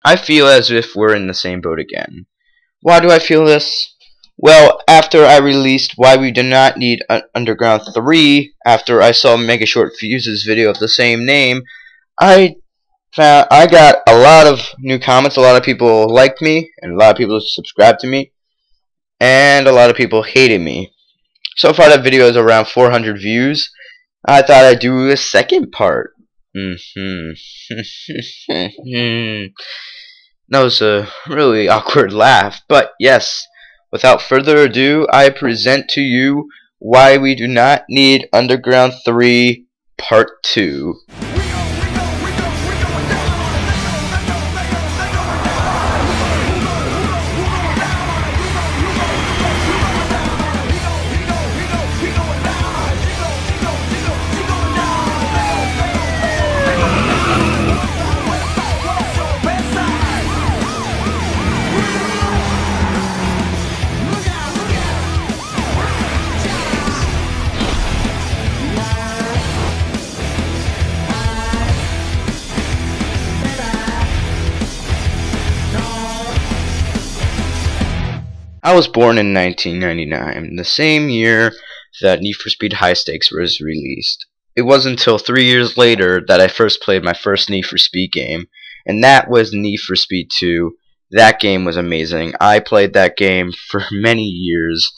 I feel as if we're in the same boat again. Why do I feel this? Well, after I released Why We Do Not Need Underground 3, after I saw Mega Short Fuse's video of the same name, I got a lot of new comments. A lot of people liked me, and a lot of people subscribed to me, and a lot of people hated me. So far, that video is around 400 views. I thought I'd do a second part. That was a really awkward laugh, but yes, without further ado, I present to you Why We Do Not Need Underground 3 Part 2. I was born in 1999, the same year that Need for Speed High Stakes was released. It wasn't until 3 years later that I first played my first Need for Speed game, and that was Need for Speed 2. That game was amazing. I played that game for many years,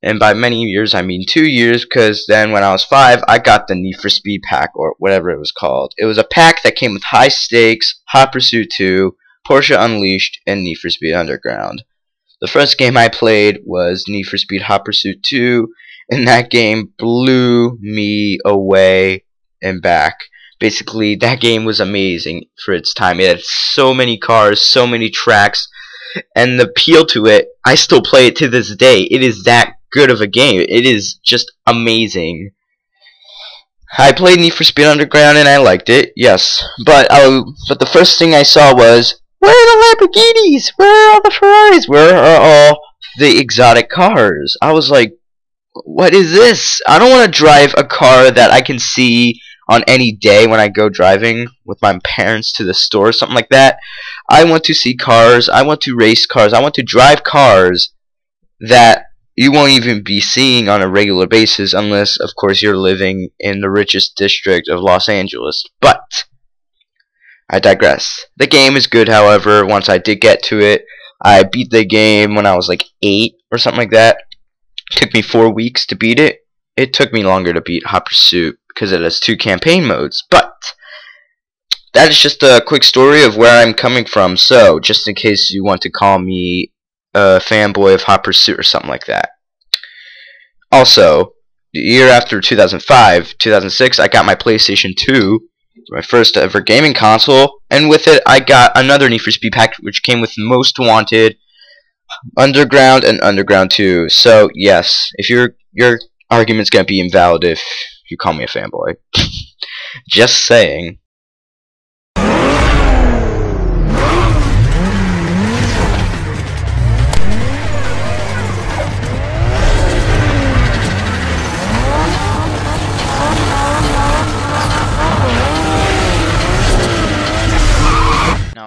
and by many years I mean 2 years, because then when I was 5, I got the Need for Speed pack, or whatever it was called. It was a pack that came with High Stakes, Hot Pursuit 2, Porsche Unleashed, and Need for Speed Underground. The first game I played was Need for Speed Hot Pursuit 2, and that game blew me away and back. Basically, that game was amazing for its time. It had so many cars, so many tracks, and the appeal to it, I still play it to this day. It is that good of a game. It is just amazing. I played Need for Speed Underground and I liked it, yes. But the first thing I saw was, where are the Lamborghinis? Where are all the Ferraris? Where are all the exotic cars? I was like, what is this? I don't want to drive a car that I can see on any day when I go driving with my parents to the store or something like that. I want to see cars. I want to race cars. I want to drive cars that you won't even be seeing on a regular basis unless, of course, you're living in the richest district of Los Angeles. But I digress. The game is good, however. Once I did get to it, I beat the game when I was like 8 or something like that. It took me 4 weeks to beat it. It took me longer to beat Hot Pursuit because it has 2 campaign modes. But that is just a quick story of where I'm coming from. So, just in case you want to call me a fanboy of Hot Pursuit or something like that. Also, the year after 2005, 2006, I got my PlayStation 2. My first ever gaming console, and with it I got another Need for Speed pack which came with Most Wanted, Underground, and Underground 2. So yes, if your argument's gonna be invalid if you call me a fanboy. Just saying.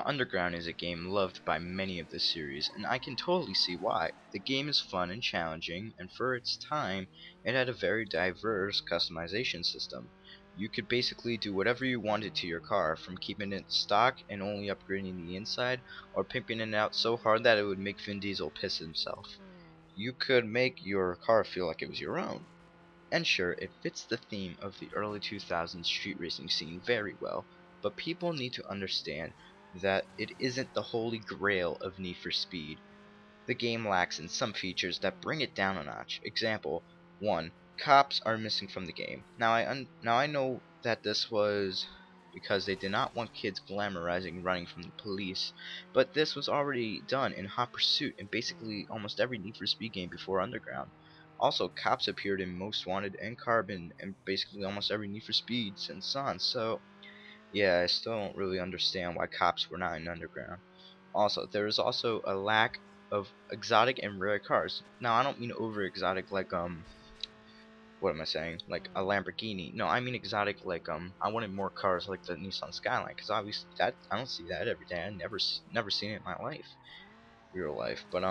Underground is a game loved by many of the series, and I can totally see why. The game is fun and challenging, and for its time, it had a very diverse customization system. You could basically do whatever you wanted to your car, from keeping it stock and only upgrading the inside, or pimping it out so hard that it would make Vin Diesel piss himself. You could make your car feel like it was your own. And sure, it fits the theme of the early 2000s street racing scene very well, but people need to understand that it isn't the holy grail of Need for Speed. The game lacks in some features that bring it down a notch. Example 1. Cops are missing from the game. Now I know that this was because they did not want kids glamorizing running from the police, but this was already done in Hot Pursuit and basically almost every Need for Speed game before Underground. Also, cops appeared in Most Wanted and Carbon and basically almost every Need for Speed since on, so yeah, I still don't really understand why cops were not in Underground. Also, there is also a lack of exotic and rare cars. Now, I don't mean over exotic like what am I saying? Like a Lamborghini. No, I mean exotic. Like I wanted more cars like the Nissan Skyline, because obviously that I don't see that every day. I never seen it in my life, real life. But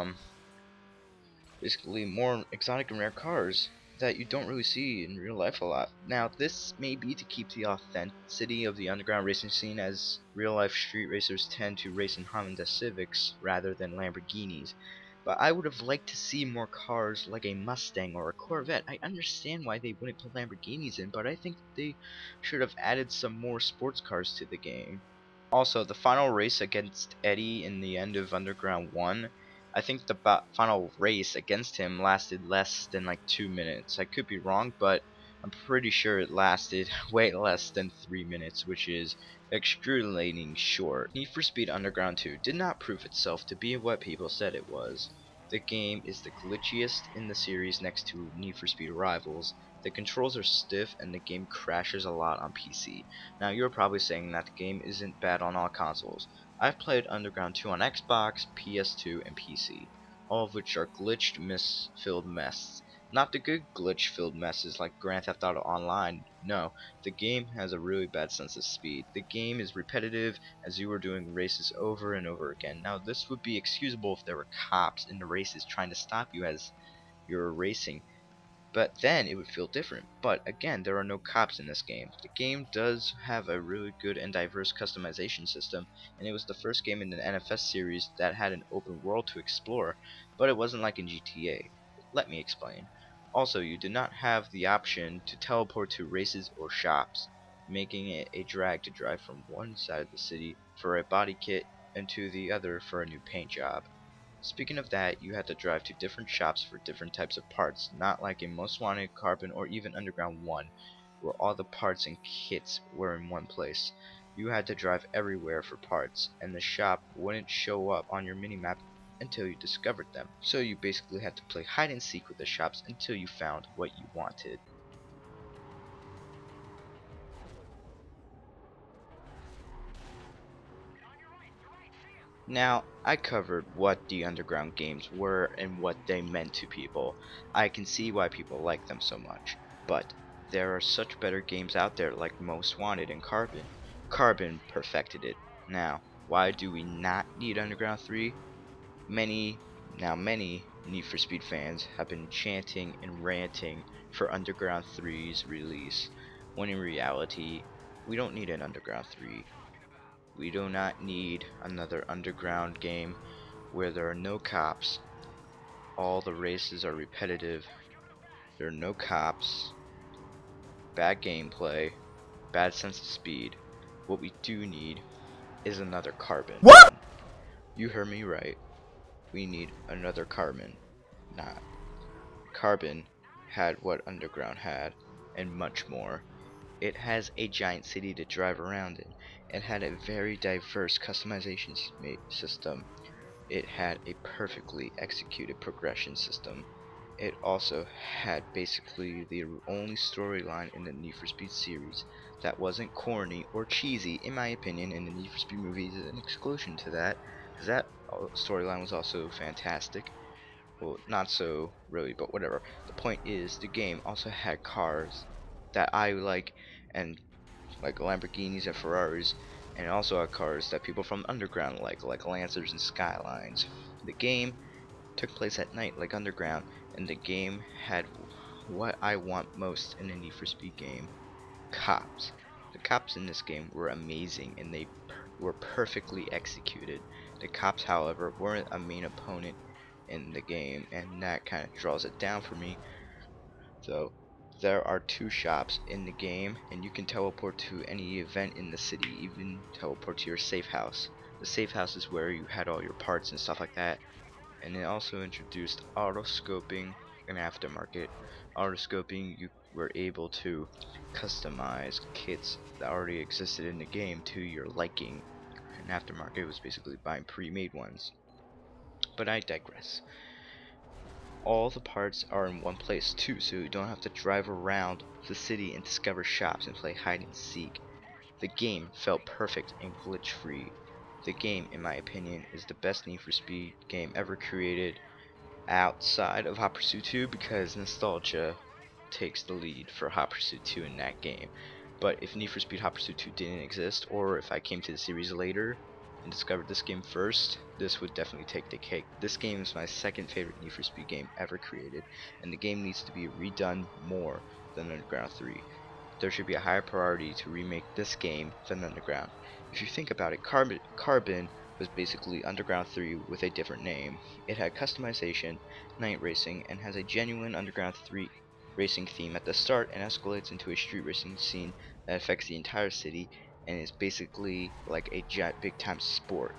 basically more exotic and rare cars that you don't really see in real life a lot. Now, this may be to keep the authenticity of the underground racing scene, as real life street racers tend to race in Honda Civics rather than Lamborghinis. But I would have liked to see more cars like a Mustang or a Corvette. I understand why they wouldn't put Lamborghinis in, but I think they should have added some more sports cars to the game. Also, the final race against Eddie in the end of Underground 1, I think the final race against him lasted less than like 2 minutes. I could be wrong, but I'm pretty sure it lasted way less than 3 minutes, which is extremely short. Need for Speed Underground 2 did not prove itself to be what people said it was. The game is the glitchiest in the series next to Need for Speed Rivals. The controls are stiff and the game crashes a lot on PC. Now you're probably saying that the game isn't bad on all consoles. I've played Underground 2 on Xbox, PS2, and PC, all of which are glitched, filled messes. Not the good glitch-filled messes like Grand Theft Auto Online. No, the game has a really bad sense of speed. The game is repetitive, as you are doing races over and over again. Now this would be excusable if there were cops in the races trying to stop you as you're racing, but then it would feel different. But again, there are no cops in this game. The game does have a really good and diverse customization system, and it was the first game in the NFS series that had an open world to explore, but it wasn't like in GTA. Let me explain. Also, you did not have the option to teleport to races or shops, making it a drag to drive from one side of the city for a body kit and to the other for a new paint job. Speaking of that, you had to drive to different shops for different types of parts, not like in Most Wanted, Carbon, or even Underground 1, where all the parts and kits were in one place. You had to drive everywhere for parts, and the shop wouldn't show up on your minimap until you discovered them. So you basically had to play hide and seek with the shops until you found what you wanted. Now, I covered what the Underground games were and what they meant to people. I can see why people like them so much. But there are such better games out there like Most Wanted and Carbon. Carbon perfected it. Now, why do we not need Underground 3? Many Need for Speed fans have been chanting and ranting for Underground 3's release, when in reality, we don't need an Underground 3. We do not need another Underground game where there are no cops, all the races are repetitive, there are no cops, bad gameplay, bad sense of speed. What we do need is another Carbon. What? You heard me right. We need another Carbon. Not. Carbon had what Underground had, and much more. It has a giant city to drive around in. It had a very diverse customization system. It had a perfectly executed progression system. It also had basically the only storyline in the Need for Speed series that wasn't corny or cheesy, in my opinion, and the Need for Speed movies is an exclusion to that, because that storyline was also fantastic. Well, not so really, but whatever. The point is, the game also had cars that I like, and like Lamborghinis and Ferraris, and also had cars that people from Underground like Lancers and Skylines. The game took place at night like Underground, and the game had what I want most in a Need for Speed game: cops. The cops in this game were amazing, and they were perfectly executed. The cops, however, weren't a main opponent in the game, and that kind of draws it down for me. So there are 2 shops in the game, and you can teleport to any event in the city, even teleport to your safe house. The safe house is where you had all your parts and stuff like that. And it also introduced auto-scoping and aftermarket. Auto-scoping, you were able to customize kits that already existed in the game to your liking. And aftermarket was basically buying pre-made ones. But I digress. All the parts are in one place too, so you don't have to drive around the city and discover shops and play hide and seek. The game felt perfect and glitch free. The game, in my opinion, is the best Need for Speed game ever created outside of Hot Pursuit 2, because nostalgia takes the lead for Hot Pursuit 2 in that game. But if Need for Speed Hot Pursuit 2 didn't exist, or if I came to the series later and discovered this game first, this would definitely take the cake. This game is my second favorite Need for Speed game ever created, and the game needs to be redone more than Underground 3. There should be a higher priority to remake this game than Underground. If you think about it, Carbon was basically Underground 3 with a different name. It had customization, night racing, and has a genuine Underground 3 racing theme at the start and escalates into a street racing scene that affects the entire city and is basically like a big time sport.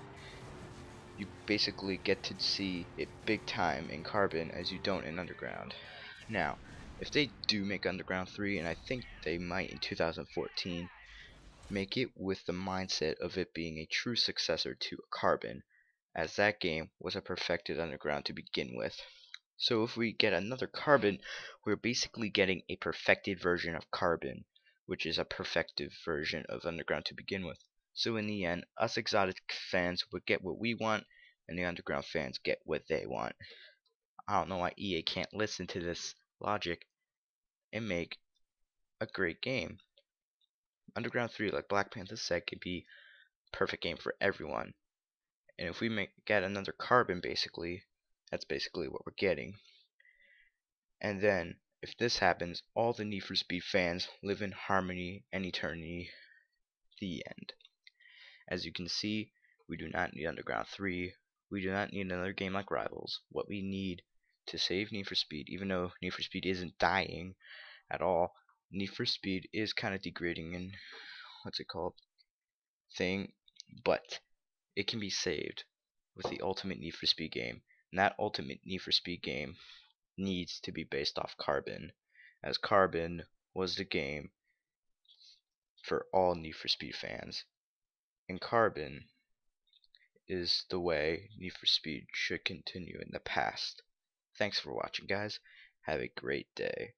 You basically get to see it big time in Carbon as you don't in Underground. Now, if they do make Underground 3, and I think they might in 2014, make it with the mindset of it being a true successor to Carbon, as that game was a perfected Underground to begin with. So if we get another Carbon, we're basically getting a perfected version of Carbon, which is a perfected version of Underground to begin with. So in the end, us exotic fans would get what we want, and the Underground fans get what they want. I don't know why EA can't listen to this logic and make a great game. Underground 3, like Black Panther said, could be a perfect game for everyone. And if we get another Carbon, basically, that's basically what we're getting. And then, if this happens, all the Need for Speed fans live in harmony and eternity. The end. As you can see, we do not need Underground 3. We do not need another game like Rivals. What we need to save Need for Speed, even though Need for Speed isn't dying at all, Need for Speed is kind of degrading and what's it called thing, but it can be saved with the ultimate Need for Speed game. And that ultimate Need for Speed game needs to be based off Carbon, as Carbon was the game for all Need for Speed fans. And Carbon is the way Need for Speed should continue in the past. Thanks for watching, guys. Have a great day.